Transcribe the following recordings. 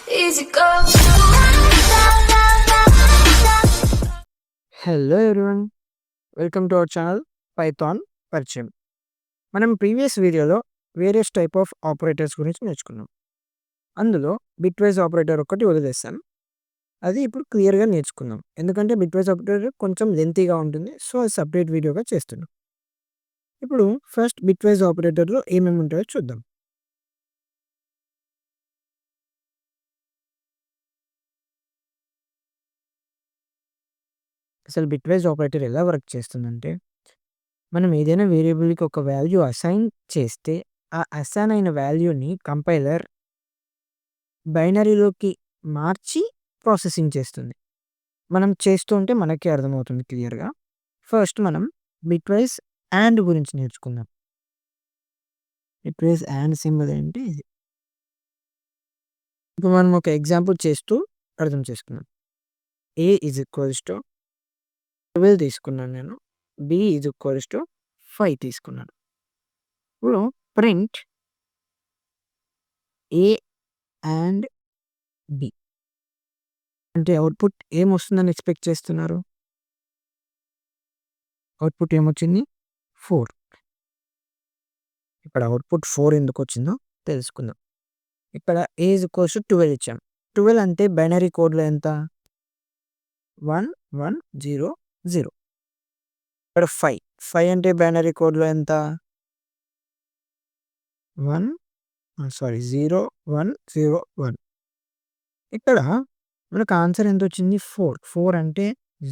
Easy go. Hello everyone, welcome to our channel Python పరిచయం. మనం previous వీడియోలో various type of operators గురించి నేర్చుకున్నాం. అందులో బిట్వైజ్ ఆపరేటర్ ఒకటి వదిలేసాం. అది ఇప్పుడు క్లియర్గా నేర్చుకుందాం. ఎందుకంటే బిట్వైజ్ ఆపరేటర్ కొంచెం లెంతీగా ఉంటుంది, సో అది సపరేట్ వీడియోగా చేస్తున్నాం. ఇప్పుడు ఫస్ట్ బిట్వైజ్ ఆపరేటర్లో ఏమేమి ఉంటాయో చూద్దాం. అసలు బిట్వైజ్ ఆపరేటర్ ఎలా వర్క్ చేస్తుందంటే, మనం ఏదైనా వేరియబుల్కి ఒక వాల్యూ అసైన్ చేస్తే ఆ అసైన్ అయిన వాల్యూని కంపైలర్ బైనరీలోకి మార్చి ప్రాసెసింగ్ చేస్తుంది. మనం చేస్తూ ఉంటే మనకే అర్థమవుతుంది క్లియర్‌గా. ఫస్ట్ మనం బిట్వైజ్ అండ్ గురించి నేర్చుకుందాం. బిట్వైజ్ అండ్ సింబల్ ఏంటి ఇది. ఇప్పుడు మనం ఒక ఎగ్జాంపుల్ చేస్తూ అర్థం చేసుకుందాం. A ఈజ్ ఈక్వల్స్ టు 12 తీసుకున్నాను నేను. B ఈజ్ ఈక్వల్స్ టు 5 తీసుకున్నాను. ఇప్పుడు ప్రింట్ A అండ్ B అంటే అవుట్‌పుట్ ఏమొస్తుందని ఎక్స్‌పెక్ట్ చేస్తున్నారు? అవుట్‌పుట్ ఏమొచ్చింది? 4. ఇక్కడ అవుట్‌పుట్ 4 ఎందుకొచ్చిందో తెలుసుకుందాం. ఇక్కడ A ఈజ్ ఈక్వల్స్ టు 12 ఇచ్చాం. 12 అంటే బైనరీ కోడ్‌లో ఎంత? 1, 1, 0, 0. ఇక్కడ 5. 5 అంటే బైనరీ కోడ్‌లో ఎంత? 0, 1, 0, 1. ఇక్కడ మనకు ఆన్సర్ ఎంతొచ్చింది? 4. 4 అంటే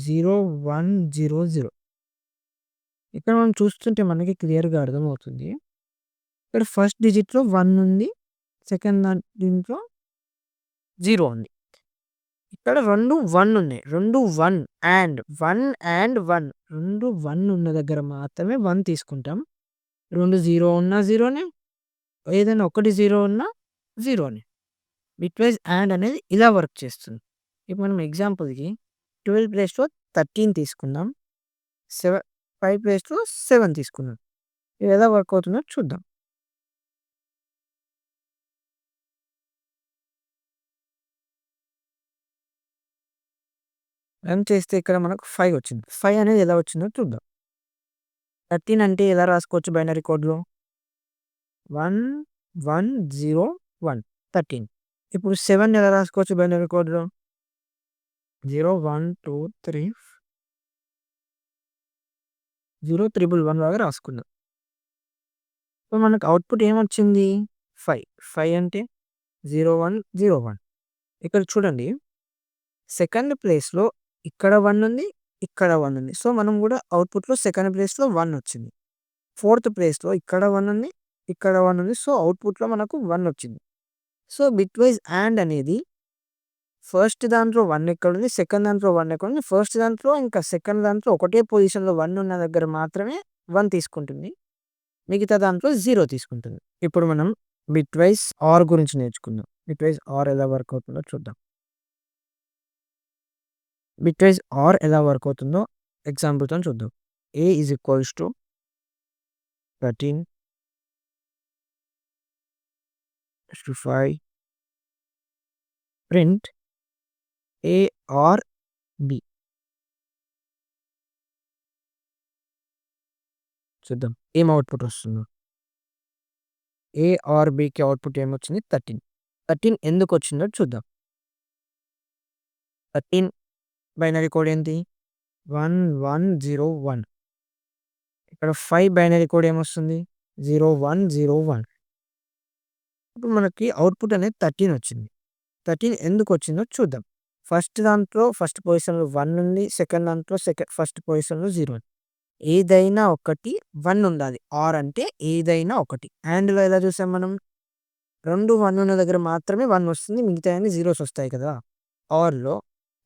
0, 1, 0, 0. ఇక్కడ మనం చూస్తుంటే మనకి క్లియర్‌గా అర్థమవుతుంది. ఇక్కడ ఫస్ట్ డిజిట్‌లో 1 ఉంది. సెకండ్ దీంట్లో 0 ఉంది. ఇక్కడ 2 1 ఉన్నాయి. 2 1 అండ్ 1 అండ్ 1 2 1 ఉన్న దగ్గర మాత్రమే 1 తీసుకుంటాం. 2 0 ఉన్నా 0నే. ఏదైనా ఒకటి 0 ఉన్నా 0నే. బిట్వైజ్ అండ్ అనేది ఇలా వర్క్ చేస్తుంది. ఇప్పుడు మనం ఎగ్జాంపుల్‌కి 12 ప్లేస్‌లో 13 తీసుకుందాం. 5 ప్లేస్‌లో 7 తీసుకుందాం. ఇది ఎలా వర్క్ అవుతుందో చూద్దాం. రన్ చేస్తే ఇక్కడ మనకు 5 వచ్చింది. 5 అనేది ఎలా వచ్చిందో చూద్దాం. 13 అంటే ఎలా రాసుకోవచ్చు బైనరీ కోడ్‌లో? 1, 1, 0, 1 13. ఇప్పుడు 7 ఎలా రాసుకోవచ్చు బైనరీ కోడ్‌లో? 0, 1, 2, 3 0, 111 లాగా రాసుకుందాం. ఇప్పుడు మనకు అవుట్‌పుట్ ఏమొచ్చింది? 5. 5 అంటే 0, 1, 0, 1. ఇక్కడ చూడండి, సెకండ్ ప్లేస్‌లో ఇక్కడ 1 ఉంది. ఇక్కడ 1 ఉంది. సో, మనం కూడా అవుట్‌పుట్‌లో సెకండ్ ప్లేస్‌లో 1 వచ్చింది. ఫోర్త్ ప్లేస్‌లో ఇక్కడ 1 ఉంది. ఇక్కడ 1 ఉంది. సో, అవుట్‌పుట్‌లో మనకు 1 వచ్చింది. సో, బిట్వైజ్ అండ్ అనేది ఫస్ట్ దాంట్లో 1 ఎక్కడుంది? సెకండ్ దాంట్లో 1 ఎక్కడుంది? ఫస్ట్ దాంట్లో ఇంకా సెకండ్ దాంట్లో ఒకటే పొజిషన్‌లో 1 ఉన్న దగ్గర మాత్రమే 1 తీసుకుంటుంది. మిగతా దాంట్లో 0 తీసుకుంటుంది. ఇప్పుడు మనం బిట్వైజ్ ఆర్ గురించి నేర్చుకుందాం. బిట్వైజ్ ఆర్ ఎలా వర్క్ అవుతుందో చూద్దాం. బిట్వైజ్ ఆర్ ఎలా వర్క్ అవుతుందో ఎగ్జాంపుల్‌తోని చూద్దాం. A is equals to 13 to 5 print A or B. చూద్దాం ఏం అవుట్‌పుట్ వస్తుందో. A ఆర్ Bకి అవుట్‌పుట్ ఏమొచ్చింది? 13. 13 ఎందుకొచ్చిందో చూద్దాం. 13 బైనరీ కోడ్ ఏంటి? 1, 1, 0, 1. ఇక్కడ 5 బైనరీ కోడ్ ఏమొస్తుంది? 0, 1, 0, 1. ఇప్పుడు మనకి అవుట్‌పుట్ అనేది 13 వచ్చింది. 13 ఎందుకొచ్చిందో చూద్దాం. ఫస్ట్ దాంట్లో ఫస్ట్ పొజిషన్‌లో 1 ఉంది. సెకండ్ దాంట్లో ఫస్ట్ పొజిషన్‌లో 0 ఉంది. ఏదైనా ఒకటి 1 ఉండాలి. ఆర్ అంటే ఏదైనా ఒకటి. అండ్‌లో ఎలా చూసాం మనం? 2 1 ఉన్న దగ్గర మాత్రమే 1 వస్తుంది. మిగతాయన్ని జీరోస్ వస్తాయి కదా! ఆర్‌లో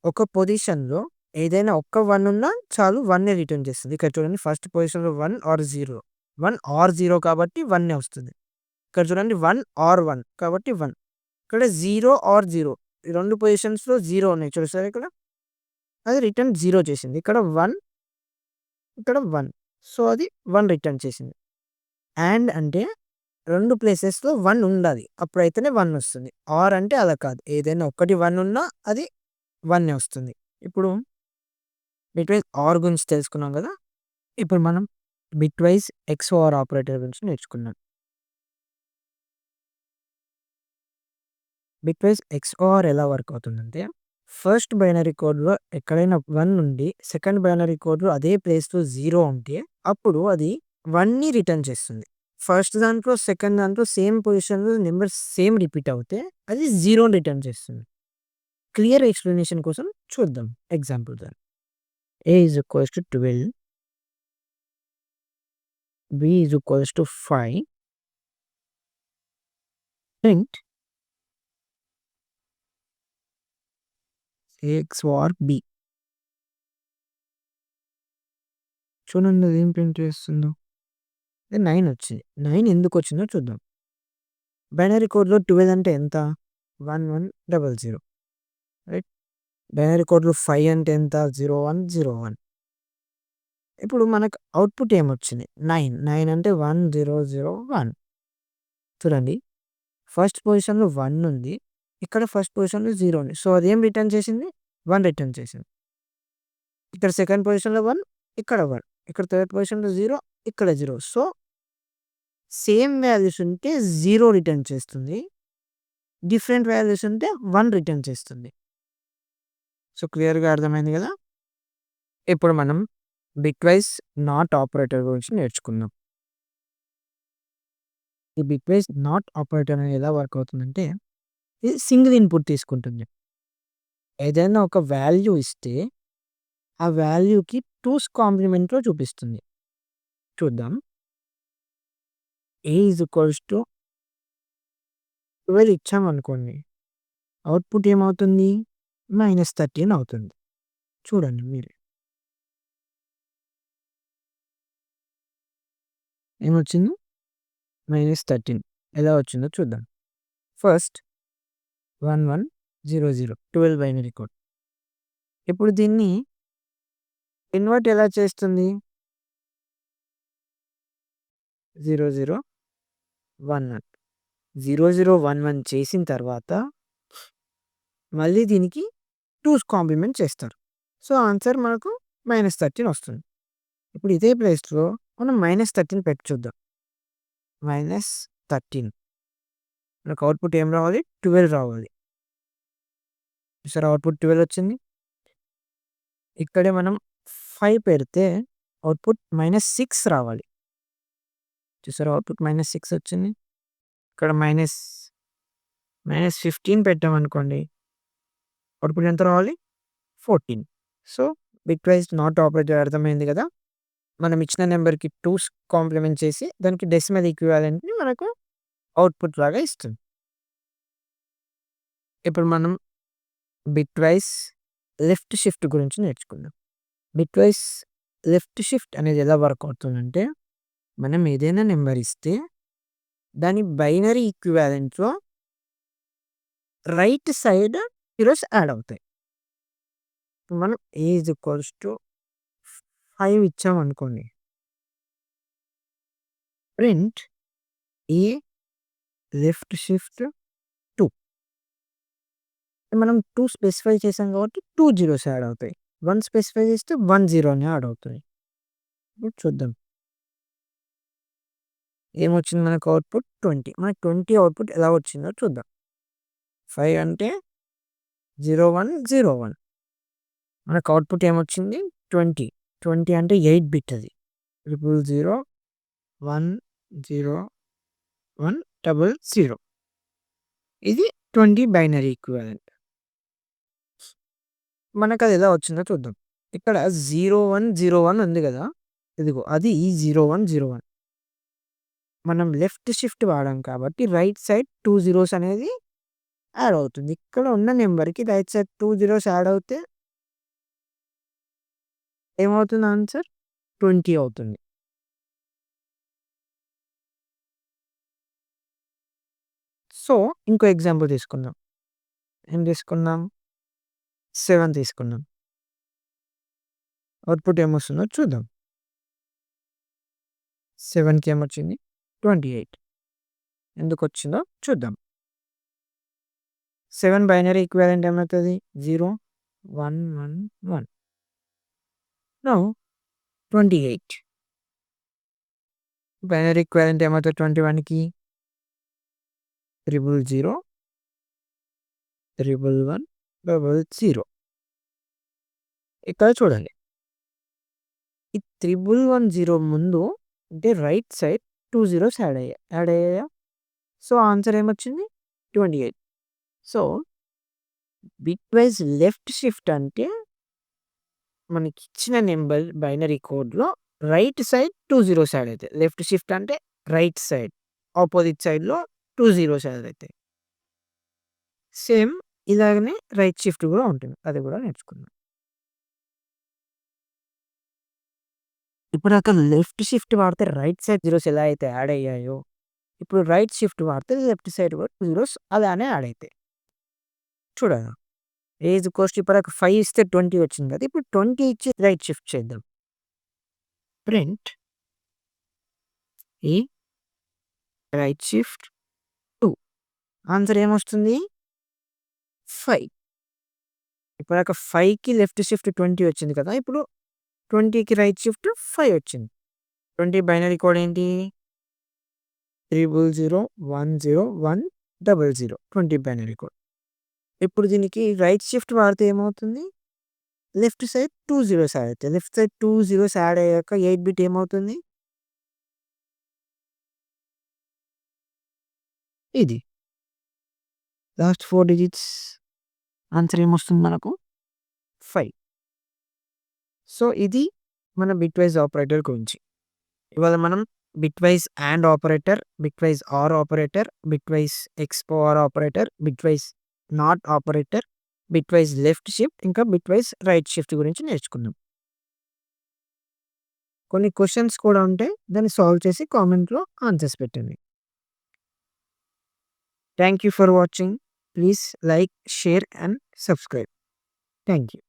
ఒక పొజిషన్‌లో ఏదైనా ఒక్క 1 ఉన్నా చాలు 1నే రిటర్న్ చేస్తుంది. ఇక్కడ చూడండి, ఫస్ట్ పొజిషన్‌లో 1 ఆర్ 0. 1 ఆర్ 0 కాబట్టి 1నే వస్తుంది. ఇక్కడ చూడండి, 1 ఆర్ 1 కాబట్టి 1. ఇక్కడ 0 ఆర్ 0 ఈ 2 పొజిషన్స్‌లో 0 ఉన్నాయి చూసారా ఇక్కడ? అది రిటర్న్ 0 చేసింది. ఇక్కడ 1, ఇక్కడ 1. సో, అది 1 రిటర్న్ చేసింది. అండ్ అంటే 2 ప్లేసెస్‌లో 1 ఉండాలి. అప్పుడైతేనే 1 వస్తుంది. ఆర్ అంటే అలా కాదు. ఏదైనా ఒకటి 1 ఉన్నా అది 1 వస్తుంది. ఇప్పుడు బిట్‌వైస్ ఆర్ గురించి తెలుసుకున్నాం గదా! ఇప్పుడు మనం బిట్‌వైస్ ఎక్స్‌ఓఆర్ ఆపరేటర్ గురించి నేర్చుకుందాం. బిట్‌వైస్ ఎక్స్‌ఓఆర్ ఎలా వర్క్ అవుతుందంటే, ఫస్ట్ బైనరీ కోడ్‌లో ఎక్కడైనా 1 ఉండి, సెకండ్ బైనరీ కోడ్‌లో అదే ప్లేస్‌లో 0 ఉంటే, అప్పుడు అది 1ని రిటర్న్ చేస్తుంది. ఫస్ట్ దాంట్లో, సెకండ్ దాంట్లో సేమ్ పొజిషన్‌లో నంబర్స్ సేమ్ రిపీట్ అవుతే, అది 0ని రిటర్న్ చేస్తుంది. క్లియర్ ఎక్స్‌ప్లనేషన్ కోసం చూద్దాం ఎగ్జాంపుల్‌తో. A is equals to 12, B is equals to 5 print A XOR B. చూడండి అదేం ప్రింట్ చేస్తుందో. 9 వచ్చింది. 9 ఎందుకొచ్చిందో చూద్దాం. బైనరీ కోడ్‌లో 12 అంటే ఎంత? 1100 రైట్. బైనరీ కోడ్‌లో 5 అంటే ఎంత? 0101. ఇప్పుడు మనకు అవుట్‌పుట్ ఏమొచ్చింది? 9. 9 అంటే 1001. చూడండి. ఫస్ట్ పొజిషన్‌లో 1 ఉంది. ఇక్కడ ఫస్ట్ పొజిషన్‌లో 0 ఉంది. సో, అదేం రిటర్న్ చేసింది? 1 రిటర్న్ చేసింది. ఇక్కడ సెకండ్ పొజిషన్‌లో 1, ఇక్కడ 1. ఇక్కడ థర్డ్ పొజిషన్‌లో 0, ఇక్కడ 0. సో, సేమ్ వాల్యూస్ ఉంటే 0 రిటర్న్ చేస్తుంది. డిఫరెంట్ వాల్యూస్ ఉంటే 1 రిటర్న్ చేస్తుంది. సో, క్లియర్‌గా అర్థమైంది గదా! ఇప్పుడు మనం బిట్‌వైస్ నాట్ ఆపరేటర్ గురించి నేర్చుకుందాం. ఈ బిట్‌వైస్ నాట్ ఆపరేటర్ అనేది ఎలా వర్క్ అవుతుందంటే, ఇది సింగిల్ ఇన్‌పుట్ తీసుకుంటుంది. ఏదైనా ఒక వాల్యూ ఇస్తే, ఆ వాల్యూకి 2's కాంప్లిమెంట్‌లో చూపిస్తుంది. చూద్దాం. A ఈజ్ ఈక్వల్స్ టు 12 ఇచ్చామనుకోండి. అవుట్‌పుట్ ఏమవుతుంది? -13 అవుతుంది. చూడండి మీరే. ఏమొచ్చింది? -13 ఎలా వచ్చిందో చూద్దాం. First 1100 12 binary code. ఇప్పుడు దీన్ని ఇన్వర్ట్ ఎలా చేస్తుంది? 0011 0011 చేసిన తర్వాత మళ్ళీ దీనికి 2's కాంప్లిమెంట్ చేస్తారు. సో, ఆన్సర్ మనకు -13 వస్తుంది. ఇప్పుడు ఇదే ప్లేస్‌లో మనం -13 పెట్టి చూద్దాం. -13 మనకు అవుట్‌పుట్ ఏం రావాలి? 12 రావాలి. చూసారా అవుట్‌పుట్ 12 వచ్చింది. ఇక్కడే మనం 5 పెడితే అవుట్‌పుట్ -6 రావాలి. చూసారా అవుట్‌పుట్ -6 వచ్చింది. ఇక్కడ -15 పెట్టామనుకోండి. అవుట్‌పుట్ ఎంత రావాలి? 14. సో, బిట్‌వైస్ నాట్ ఆపరేటర్ అర్థమైంది గదా! మనం ఇచ్చిన నంబర్‌కి 2's కాంప్లిమెంట్ చేసి దానికి డెసిమల్ ఈక్వివాలెంట్‌ని మనకు అవుట్‌పుట్ లాగా ఇస్తుంది. ఇప్పుడు మనం బిట్‌వైస్ లెఫ్ట్ షిఫ్ట్ గురించి నేర్చుకుందాం. బిట్‌వైస్ లెఫ్ట్ షిఫ్ట్ అనేది ఎలా వర్క్ అవుతుందంటే, మనం ఏదైనా నంబర్ ఇస్తే దాని బైనరీ ఈక్వివాలెంట్‌లో రైట్ సైడ్ జీరోస్ యాడ్ అవుతాయి. మనం A ఈజ్ ఈక్వల్స్ టు 5 ఇచ్చామనుకోండి. Print A left shift 2. మనం 2 స్పెసిఫై చేసాం కాబట్టి 2 జీరోస్ యాడ్ అవుతాయి. 1 స్పెసిఫై చేస్తే 1 జీరోనే యాడ్ అవుతుంది. ఇప్పుడు చూద్దాం. ఏమొచ్చింది మనకు అవుట్‌పుట్ 20. మనకు 20 అవుట్‌పుట్ ఎలా వచ్చిందో చూద్దాం. 5 అంటే 0101 మనకు అవుట్‌పుట్ ఏమొచ్చింది 20. 20 అంటే 8 బిట్ అది. 00101000 ఇది 20 బైనరీ ఈక్వివాలెంట్. మనకది ఎలా వచ్చిందో చూద్దాం. ఇక్కడ 0101 ఉంది గదా! ఇదిగో అది 0101. మనం లెఫ్ట్ షిఫ్ట్ వాడాం కాబట్టి రైట్ సైడ్ 2 జీరోస్ అనేది యాడ్ అవుతుంది. ఇక్కడ ఉన్న నంబర్‌కి రైట్ సైడ్ 2 జీరోస్ యాడ్ అవుతే ఏమవుతుంది ఆన్సర్? 20 అవుతుంది. సో, ఇంకో ఎగ్జాంపుల్ తీసుకుందాం. ఏం తీసుకుందాం? 7 తీసుకుందాం. అవుట్‌పుట్ ఏమొస్తుందో చూద్దాం. 7కి ఏమొచ్చింది? 28. ఎందుకొచ్చిందో చూద్దాం. 7 బైనరీ ఈక్వివాలెంట్ ఏమవుతది? 0, 1, 1, 1. నౌ 28 బైనరీ ఈక్వివాలెంట్ ఏమవుతది 21కి? 000, 111, 00. ఇక్కడ చూడండి. ఈ 1110 ముందు అంటే రైట్ సైడ్ 2 zeros యాడ్ అయ్యాయా? సో, ఆన్సర్ ఏమొచ్చింది? 28. సో, బిట్‌వైస్ లెఫ్ట్ షిఫ్ట్ అంటే మనకిచ్చిన నంబర్ బైనరీ కోడ్‌లో రైట్ సైడ్ 2 zeros యాడ్ అయితాయి. లెఫ్ట్ షిఫ్ట్ అంటే రైట్ సైడ్. ఆపోజిట్ సైడ్‌లో 2 zeros యాడ్ అయితాయి. సేమ్ ఇలాగనే రైట్ షిఫ్ట్ గూడా ఉంటుంది. అది గూడా నేర్చుకుందాం. ఇప్పటిదాకా లెఫ్ట్ షిఫ్ట్ వాడితే రైట్ సైడ్ zeros ఎలా అయితే యాడ్ అయ్యాయో, ఇప్పుడు రైట్ షిఫ్ట్ వాడితే లెఫ్ట్ సైడ్ కూడా 2 zeros అలానే యాడ్ అయితాయి. చూడండి. ఏజ్ కోస్ట్ ఇప్పటిదాకా 5 ఇస్తే 20 వచ్చింది కదా! ఇప్పుడు 20 ఇచ్చి రైట్ షిఫ్ట్ చేద్దాం. ప్రింట్ ఈ రైట్ షిఫ్ట్ 2 ఆన్సర్ ఏమొస్తుంది? 5. ఇప్పటిదాకా 5కి లెఫ్ట్ షిఫ్ట్ 20 వచ్చింది కదా! ఇప్పుడు 20కి రైట్ షిఫ్ట్ 5 వచ్చింది. 20 బైనరీ కోడ్ ఏంటి? 300101000 20 బైనరీ కోడ్. ఇప్పుడు దీనికి రైట్ షిఫ్ట్ వాడితే ఏమవుతుంది? లెఫ్ట్ సైడ్ 2 zeros యాడ్ అవుతాయి. లెఫ్ట్ సైడ్ 2 zeros యాడ్ అయ్యాక 8 బిట్ ఏమవుతుంది? ఇది. లాస్ట్ 4 డిజిట్స్ ఆన్సర్ ఏమొస్తుంది మనకు? 5. సో, ఇది మన బిట్‌వైస్ ఆపరేటర్ గురించి. ఇవాళ మనం bitwise AND operator, bitwise OR operator, bitwise XOR operator, bitwise NOT operator, bitwise left shift ఇంకా బిట్‌వైస్ రైట్ షిఫ్ట్ గురించి నేర్చుకున్నాం. కొన్ని క్వెషన్స్ కూడా ఉంటాయి. దాన్ని సాల్వ్ చేసి కామెంట్‌లో ఆన్సర్స్ పెట్టండి. Thank you for watching. Please like, share and subscribe. Thank you.